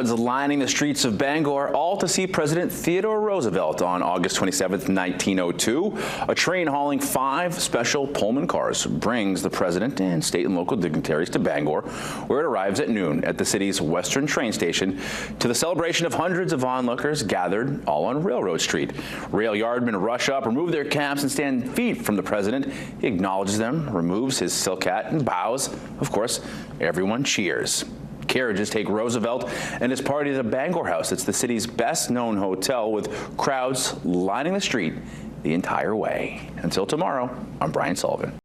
Crowds lining the streets of Bangor, all to see President Theodore Roosevelt on August 27, 1902. A train hauling 5 special Pullman cars brings the president and state and local dignitaries to Bangor, where it arrives at noon at the city's western train station to the celebration of hundreds of onlookers gathered all on Railroad Street. Rail yardmen rush up, remove their caps, and stand feet from the president. He acknowledges them, removes his silk hat, and bows. Of course, everyone cheers. Carriages take Roosevelt and his party to the Bangor House. It's the city's best-known hotel, with crowds lining the street the entire way. Until tomorrow, I'm Brian Sullivan.